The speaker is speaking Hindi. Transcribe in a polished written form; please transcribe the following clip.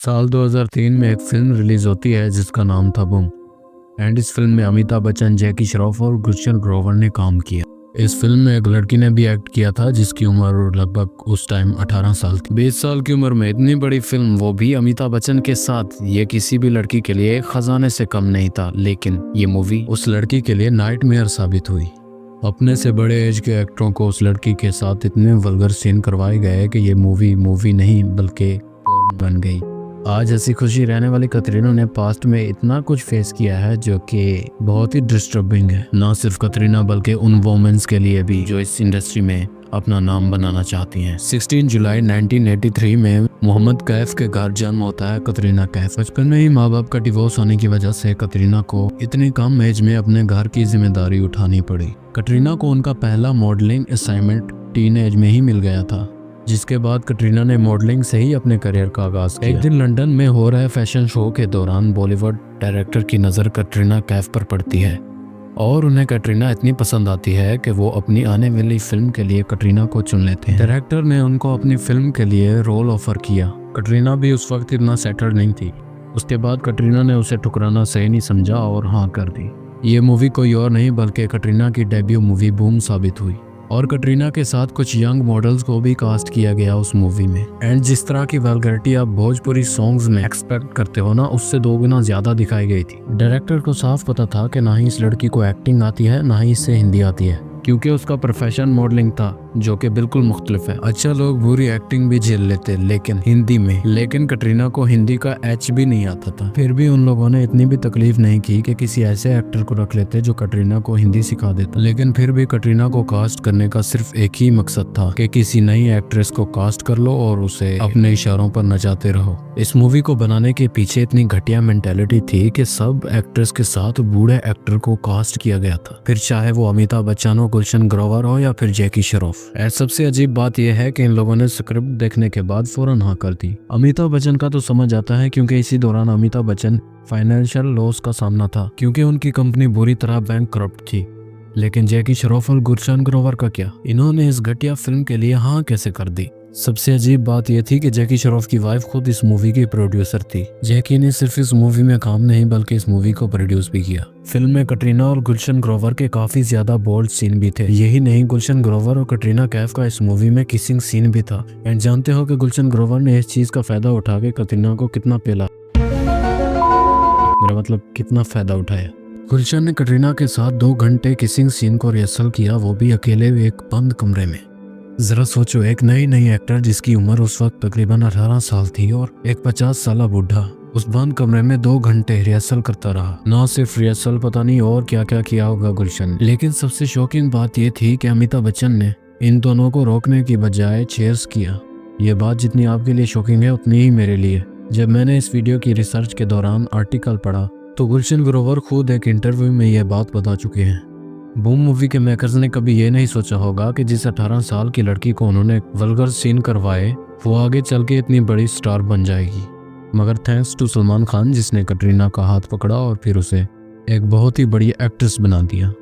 साल 2003 में एक फिल्म रिलीज होती है जिसका नाम था बूम। एंड इस फिल्म में अमिताभ बच्चन, जैकी श्रॉफ और गुलशन ग्रोवर ने काम किया। इस फिल्म में एक लड़की ने भी एक्ट किया था जिसकी उम्र लगभग उस टाइम 18 साल थी। 20 साल की उम्र में इतनी बड़ी फिल्म, वो भी अमिताभ बच्चन के साथ, ये किसी भी लड़की के लिए खजाने से कम नहीं था। लेकिन ये मूवी उस लड़की के लिए नाइटमेयर साबित हुई। अपने से बड़े एज के एक्टरों को उस लड़की के साथ इतने वल्गर सीन करवाए गए कि ये मूवी नहीं बल्कि पोर्न बन गई। आज ऐसी खुशी रहने वाली कतरीना ने पास्ट में इतना कुछ फेस किया है जो कि बहुत ही डिस्टर्बिंग है। ना सिर्फ कतरीना बल्कि उन वोमेन्स के लिए भी जो इस इंडस्ट्री में अपना नाम बनाना चाहती हैं। 16 जुलाई 1983 में मोहम्मद कैफ के घर जन्म होता है कतरीना कैफ। बचपन में ही माँ बाप का डिवोर्स होने की वजह से कतरीना को इतनी कम एज में अपने घर की जिम्मेदारी उठानी पड़ी। कतरीना को उनका पहला मॉडलिंग असाइनमेंट टीन एज में ही मिल गया था, जिसके बाद कतरीना ने मॉडलिंग से ही अपने करियर का आगाज किया। एक दिन लंदन में हो रहे फैशन शो के दौरान बॉलीवुड डायरेक्टर की नज़र कतरीना कैफ पर पड़ती है और उन्हें कतरीना इतनी पसंद आती है कि वो अपनी आने वाली फिल्म के लिए कतरीना को चुन लेते हैं। डायरेक्टर ने उनको अपनी फिल्म के लिए रोल ऑफर किया। कतरीना भी उस वक्त इतना सेटल्ड नहीं थी। उसके बाद कतरीना ने उसे ठुकराना सही नहीं समझा और हाँ कर दी। ये मूवी कोई और नहीं बल्कि कतरीना की डेब्यू मूवी बूम साबित हुई और कतरीना के साथ कुछ यंग मॉडल्स को भी कास्ट किया गया उस मूवी में। एंड जिस तरह की वल्गैरिटी आप भोजपुरी सॉन्ग्स में एक्सपेक्ट करते हो ना, उससे 2 गुना ज्यादा दिखाई गई थी। डायरेक्टर को साफ पता था कि ना ही इस लड़की को एक्टिंग आती है ना ही इससे हिंदी आती है, क्योंकि उसका प्रोफेशन मॉडलिंग था जो कि बिल्कुल मुख्तलिफ है। अच्छा, लोग बुरी एक्टिंग भी झेल लेते लेकिन हिंदी में, लेकिन कतरीना को हिंदी का एच भी नहीं आता था। फिर भी उन लोगों ने इतनी भी तकलीफ नहीं की कि किसी ऐसे एक्टर को रख लेते जो कतरीना को हिंदी सिखा देता। लेकिन फिर भी कतरीना को कास्ट करने का सिर्फ एक ही मकसद था कि किसी नई एक्ट्रेस को कास्ट कर लो और उसे अपने इशारों पर नचाते रहो। इस मूवी को बनाने के पीछे इतनी घटिया मेंटेलिटी थी कि सब एक्ट्रेस के साथ बूढ़े एक्टर को कास्ट किया गया था, फिर चाहे वो अमिताभ बच्चन हो, गुलशन ग्रोवर हो या फिर जैकी श्रॉफ। सबसे अजीब बात यह है कि इन लोगों ने स्क्रिप्ट देखने के बाद फौरन हाँ कर दी। अमिताभ बच्चन का तो समझ आता है क्योंकि इसी दौरान अमिताभ बच्चन फाइनेंशियल लॉस का सामना था क्योंकि उनकी कंपनी बुरी तरह बैंकक्रप्ट थी। लेकिन जैकी श्रॉफ और गुलशन ग्रोवर का क्या? इन्होंने इस घटिया फिल्म के लिए हाँ कैसे कर दी? सबसे अजीब बात यह थी कि जैकी श्रॉफ की वाइफ खुद इस मूवी की प्रोड्यूसर थी। जैकी ने सिर्फ इस मूवी में काम नहीं बल्कि इस मूवी को प्रोड्यूस भी किया। फिल्म में कतरीना और गुलशन ग्रोवर के काफी ज्यादा बोल्ड सीन भी थे। यही नहीं, गुलशन ग्रोवर और कतरीना कैफ का इस मूवी में किसिंग सीन भी था। एंड जानते हो कि गुलशन ग्रोवर ने इस चीज का फायदा उठा के कतरीना को कितना पेला, मेरा मतलब कितना फायदा उठाया। गुलशन ने कतरीना के साथ 2 घंटे किसिंग सीन को रिहर्सल किया, वो भी अकेले एक बंद कमरे में। जरा सोचो, एक नई एक्टर जिसकी उम्र उस वक्त तकरीबन 18 साल थी और एक 50 साल बूढ़ा उस बंद कमरे में 2 घंटे रिहर्सल करता रहा। ना सिर्फ रिहर्सल, पता नहीं और क्या क्या किया होगा गुलशन। लेकिन सबसे शॉकिंग बात यह थी कि अमिताभ बच्चन ने इन दोनों को रोकने की बजाय चेयर्स किया। ये बात जितनी आपके लिए शॉकिंग है उतनी ही मेरे लिए। जब मैंने इस वीडियो की रिसर्च के दौरान आर्टिकल पढ़ा तो गुलशन ग्रोवर खुद एक इंटरव्यू में यह बात बता चुके हैं। बूम मूवी के मेकर्स ने कभी ये नहीं सोचा होगा कि जिस 18 साल की लड़की को उन्होंने वल्गर सीन करवाए वो आगे चल के इतनी बड़ी स्टार बन जाएगी। मगर थैंक्स टू सलमान खान जिसने कतरीना का हाथ पकड़ा और फिर उसे एक बहुत ही बड़ी एक्ट्रेस बना दिया।